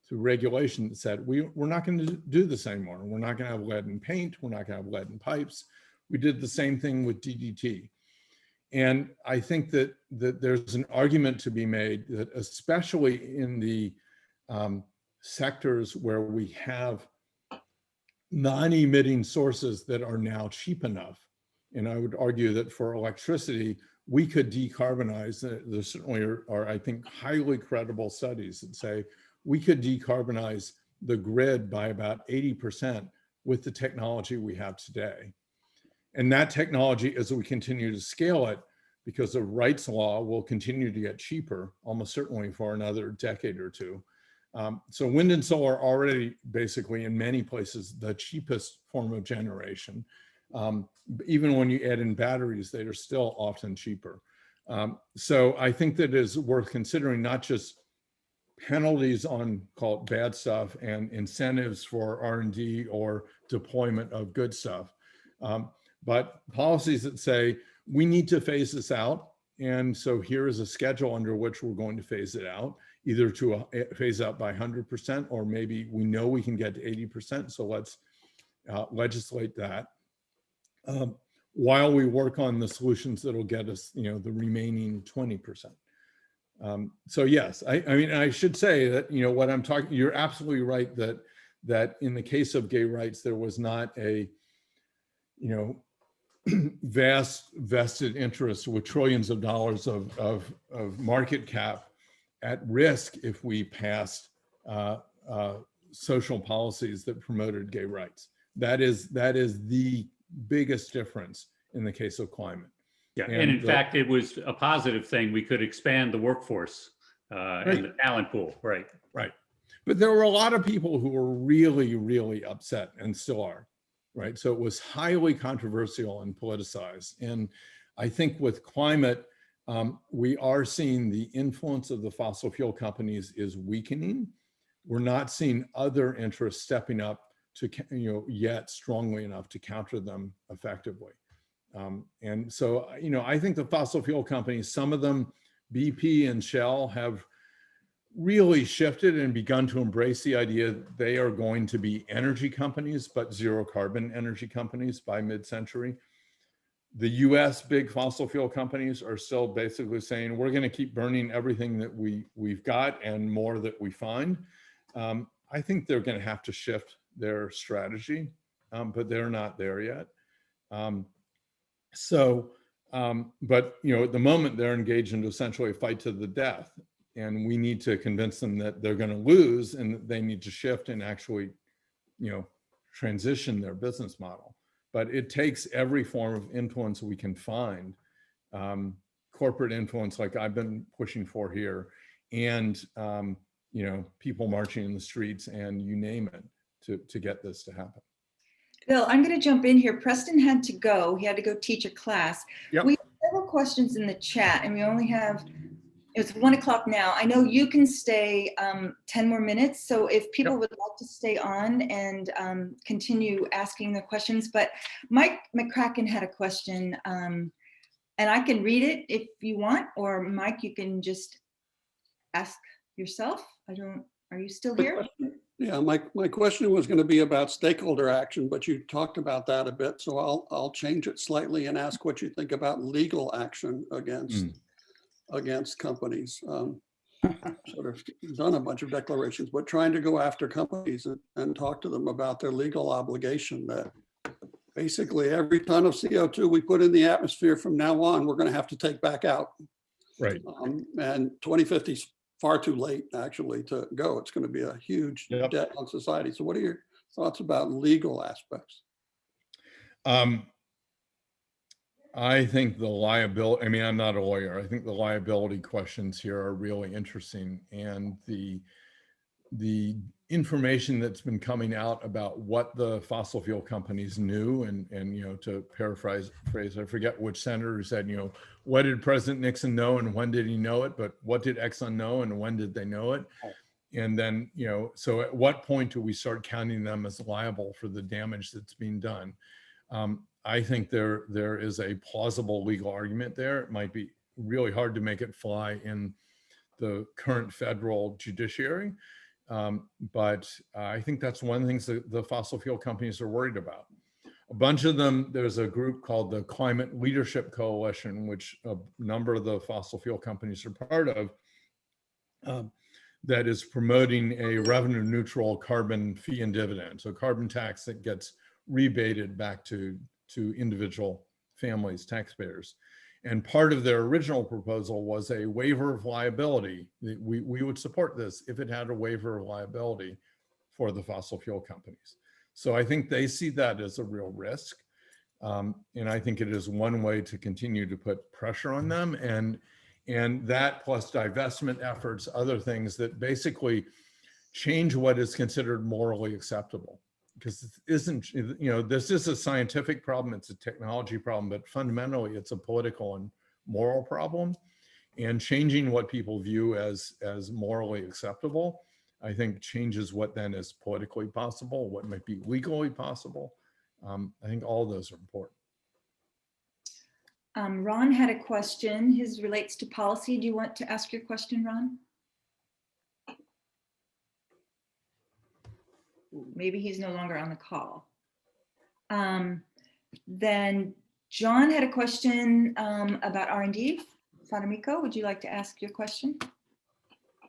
through regulation that said, we're not going to do this anymore. We're not going to have lead in paint. We're not going to have lead in pipes. We did the same thing with DDT. And I think that there's an argument to be made that especially in the sectors where we have non-emitting sources that are now cheap enough. And I would argue that for electricity, we could decarbonize. There certainly are, I think, highly credible studies that say we could decarbonize the grid by about 80% with the technology we have today. And that technology, as we continue to scale it, because the rights law will continue to get cheaper, almost certainly for another decade or two. So wind and solar are already basically in many places the cheapest form of generation. Even when you add in batteries, they are still often cheaper. So I think that is worth considering, not just penalties on, call it bad stuff, and incentives for R&D or deployment of good stuff, but policies that say we need to phase this out. And so here is a schedule under which we're going to phase it out, either to phase out by 100%, or maybe we know we can get to 80%. So let's legislate that while we work on the solutions that'll get us, the remaining 20%. So yes, I mean, I should say that, what I'm talking, you're absolutely right that in the case of gay rights, there was not a, vast vested interest with trillions of dollars of market cap at risk if we passed social policies that promoted gay rights. That is the biggest difference in the case of climate. Yeah, and in fact, it was a positive thing. We could expand the workforce and the talent pool, right? Right. But there were a lot of people who were really, really upset, and still are, right? So it was highly controversial and politicized. And I think with climate, we are seeing the influence of the fossil fuel companies is weakening. We're not seeing other interests stepping up to, yet strongly enough to counter them effectively. And so, I think the fossil fuel companies, some of them, BP and Shell, have really shifted and begun to embrace the idea that they are going to be energy companies, but zero carbon energy companies by mid-century. The US big fossil fuel companies are still basically saying, we're going to keep burning everything that we've got and more that we find. I think they're going to have to shift their strategy, but they're not there yet. But at the moment they're engaged in essentially a fight to the death, and we need to convince them that they're going to lose and that they need to shift and actually, transition their business model. But it takes every form of influence we can find, corporate influence like I've been pushing for here, and people marching in the streets, and you name it, to get this to happen. Bill, I'm going to jump in here. Preston had to go. He had to go teach a class. Yep. We have several questions in the chat, and we only have, it's 1 o'clock now. I know you can stay 10 more minutes. So if people would like to stay on and continue asking the questions, but Mike McCracken had a question, and I can read it if you want, or Mike, you can just ask yourself. Are you still here? Yeah, my question was going to be about stakeholder action, but you talked about that a bit. So I'll change it slightly and ask what you think about legal action against companies. Sort of done a bunch of declarations, but trying to go after companies and talk to them about their legal obligation that basically every ton of CO2 we put in the atmosphere from now on, we're going to have to take back out. Right. And 2050 is far too late actually to go. It's going to be a huge debt on society. So what are your thoughts about legal aspects? I think the liability, I'm not a lawyer. I think the liability questions here are really interesting, and the information that's been coming out about what the fossil fuel companies knew, and to paraphrase, I forget which senator said, what did President Nixon know and when did he know it? But what did Exxon know and when did they know it? And then, so at what point do we start counting them as liable for the damage that's being done? I think there is a plausible legal argument there. It might be really hard to make it fly in the current federal judiciary. But I think that's one of the things that the fossil fuel companies are worried about. A bunch of them, there's a group called the Climate Leadership Coalition, which a number of the fossil fuel companies are part of, that is promoting a revenue neutral carbon fee and dividend. So carbon tax that gets rebated back to individual families, taxpayers. And part of their original proposal was a waiver of liability. We would support this if it had a waiver of liability for the fossil fuel companies. So I think they see that as a real risk. And I think it is one way to continue to put pressure on them. And that plus divestment efforts, other things that basically change what is considered morally acceptable. Because it isn't, this is a scientific problem, it's a technology problem, but fundamentally it's a political and moral problem. And changing what people view as morally acceptable, I think changes what then is politically possible, what might be legally possible. I think all of those are important. Ron had a question. His relates to policy. Do you want to ask your question, Ron? Maybe he's no longer on the call. Then John had a question about R&D. Federico, would you like to ask your question?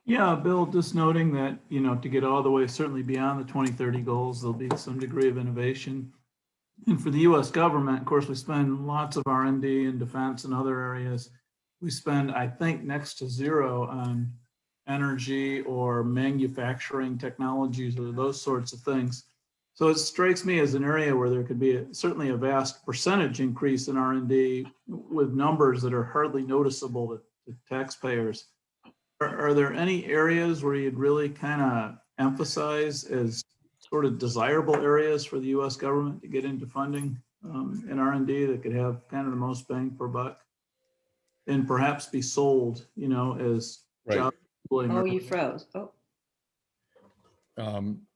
Yeah, Bill, just noting that, to get all the way certainly beyond the 2030 goals, there'll be some degree of innovation. And for the US government, of course, we spend lots of R&D in defense and other areas. We spend, I think, next to zero on energy or manufacturing technologies or those sorts of things. So it strikes me as an area where there could be certainly a vast percentage increase in R&D with numbers that are hardly noticeable to taxpayers. Are there any areas where you'd really kind of emphasize as sort of desirable areas for the US government to get into funding in R&D that could have kind of the most bang per buck and perhaps be sold, as job? Oh, you froze. Oh.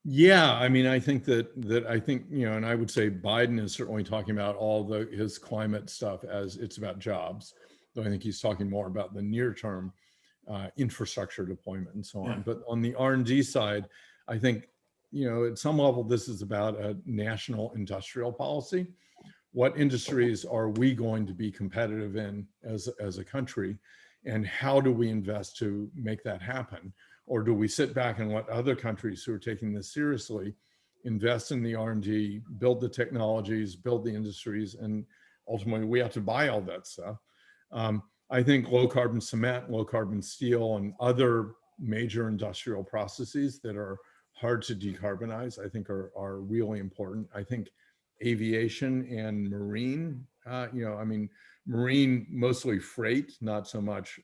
Yeah, I mean, I think that and I would say Biden is certainly talking about all his climate stuff as it's about jobs, though I think he's talking more about the near term infrastructure deployment and so on. But on the R&D side, I think, at some level, this is about a national industrial policy. What industries are we going to be competitive in as a country? And how do we invest to make that happen? Or do we sit back and let other countries who are taking this seriously invest in the R&D, build the technologies, build the industries, and ultimately we have to buy all that stuff. I think low carbon cement, low carbon steel, and other major industrial processes that are hard to decarbonize, I think are really important. I think aviation and marine, marine mostly freight, not so much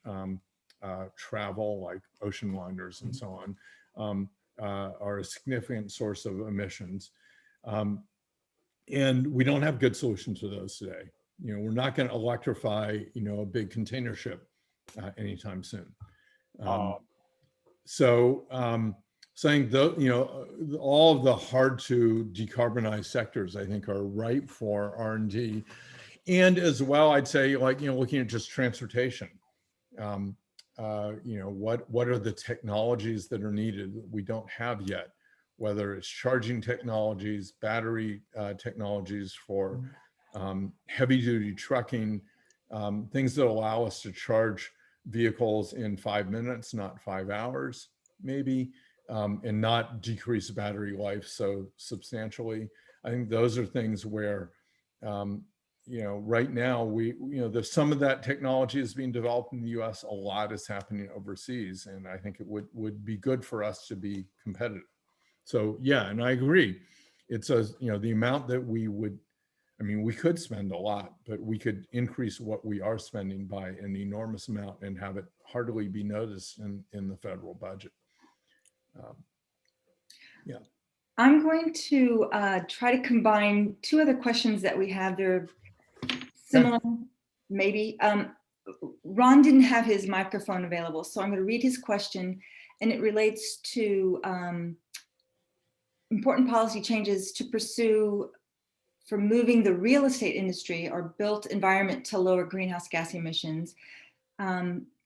travel like ocean liners and so on, are a significant source of emissions. And we don't have good solutions to those today. We're not going to electrify, a big container ship anytime soon. Saying all of the hard to decarbonize sectors, I think, are ripe for R&D. And as well, I'd say, looking at just transportation, what are the technologies that are needed that we don't have yet, whether it's charging technologies, battery technologies for heavy duty trucking, things that allow us to charge vehicles in 5 minutes, not 5 hours, maybe, and not decrease battery life so substantially. I think those are things where, right now there's some of that technology is being developed in the US, a lot is happening overseas, and I think it would be good for us to be competitive. So yeah, and I agree. It's the amount that we could spend a lot, but we could increase what we are spending by an enormous amount and have it hardly be noticed in the federal budget. Yeah. I'm going to try to combine two other questions that we have. They're similar, maybe. Ron didn't have his microphone available, so I'm going to read his question. and it relates to important policy changes to pursue for moving the real estate industry or built environment to lower greenhouse gas emissions.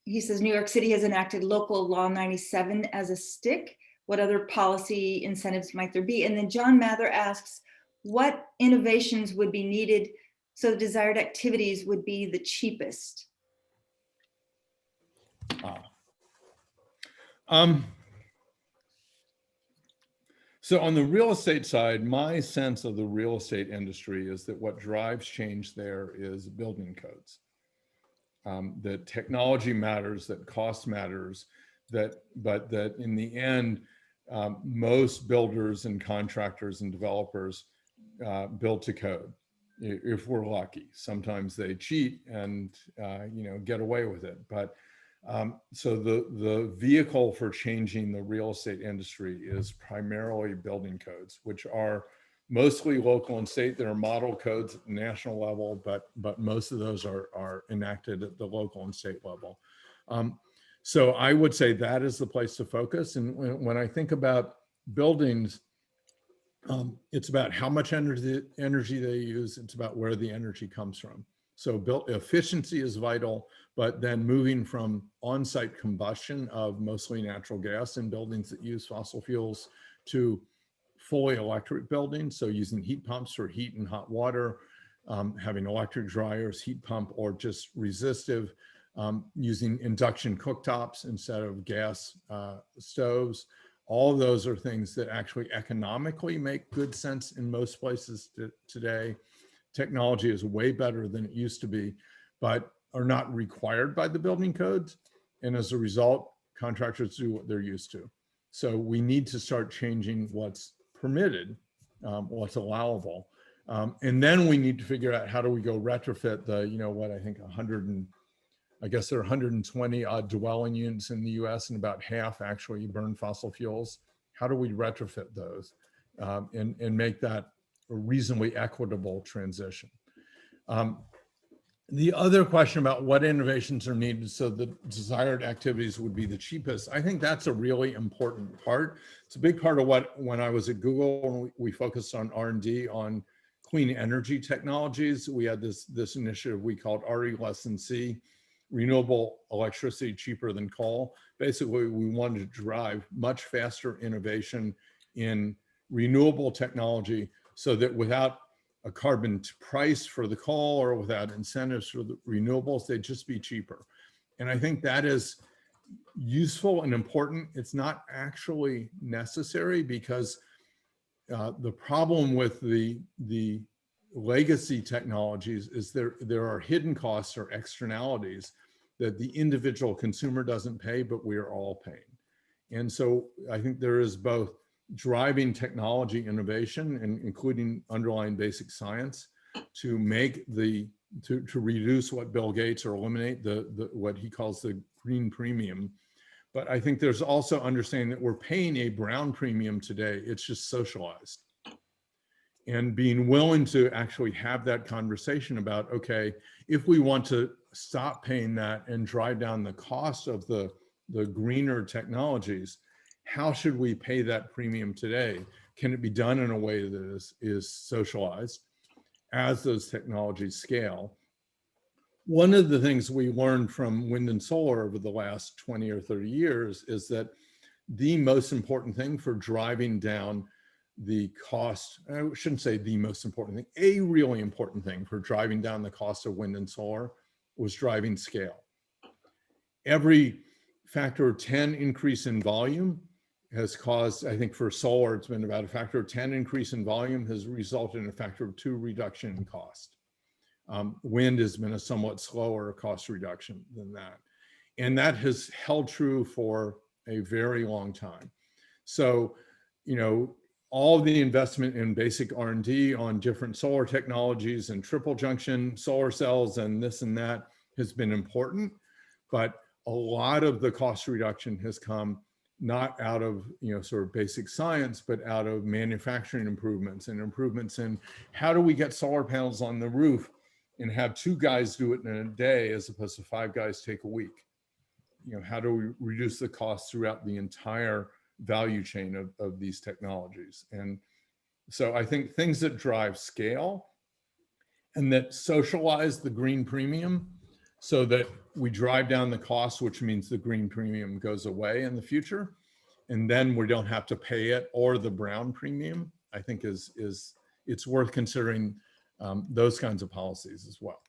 He says New York City has enacted local law 97 as a stick. What other policy incentives might there be? And then John Mather asks, what innovations would be needed so the desired activities would be the cheapest? So on the real estate side, my sense of the real estate industry is that what drives change there is building codes. That technology matters, that cost matters, but that in the end, most builders and contractors and developers build to code, if we're lucky. Sometimes they cheat and get away with it. But so the vehicle for changing the real estate industry is primarily building codes, which are mostly local and state. There are model codes at the national level, but most of those are enacted at the local and state level. So I would say that is the place to focus. And when I think about buildings, it's about how much energy they use. It's about where the energy comes from. So built efficiency is vital, but then moving from on-site combustion of mostly natural gas in buildings that use fossil fuels to fully electric buildings. So using heat pumps for heat and hot water, having electric dryers, heat pump, or just resistive, using induction cooktops instead of gas stoves. All of those are things that actually economically make good sense in most places today. Technology is way better than it used to be, but are not required by the building codes. And as a result, contractors do what they're used to. So we need to start changing what's permitted, what's allowable. And then we need to figure out how do we go retrofit the, what I think I guess there are 120 odd dwelling units in the US and about half actually burn fossil fuels. How do we retrofit those and make that a reasonably equitable transition? The other question about what innovations are needed so the desired activities would be the cheapest, I think that's a really important part. It's a big part of what, when I was at Google, we focused on R&D on clean energy technologies. We had this initiative we called RE less than C, renewable electricity cheaper than coal. Basically, we wanted to drive much faster innovation in renewable technology so that without a carbon price for the coal or without incentives for the renewables, they'd just be cheaper. And I think that is useful and important. It's not actually necessary because the problem with the legacy technologies is there are hidden costs or externalities that the individual consumer doesn't pay, but we are all paying. And so I think there is both driving technology innovation and including underlying basic science to make to reduce what Bill Gates or eliminate what he calls the green premium. But I think there's also understanding that we're paying a brown premium today. It's just socialized. And being willing to actually have that conversation about, okay, if we want to stop paying that and drive down the cost of the greener technologies, how should we pay that premium today? Can it be done in a way that is socialized as those technologies scale? One of the things we learned from wind and solar over the last 20 or 30 years is that the most important thing for driving down the cost, I shouldn't say the most important thing, a really important thing for driving down the cost of wind and solar was driving scale. Every factor of 10 increase in volume has caused, I think for solar, it's been about a factor of 10 increase in volume has resulted in a factor of 2 reduction in cost. Wind has been a somewhat slower cost reduction than that. And that has held true for a very long time. So, all of the investment in basic R&D on different solar technologies and triple junction solar cells and this and that has been important, but a lot of the cost reduction has come not out of sort of basic science, but out of manufacturing improvements and improvements in how do we get solar panels on the roof and have 2 guys do it in a day as opposed to 5 guys take a week. how do we reduce the cost throughout the entire value chain of these technologies? And so I think things that drive scale and that socialize the green premium so that we drive down the cost, which means the green premium goes away in the future, and then we don't have to pay it, or the brown premium, I think it's worth considering those kinds of policies as well.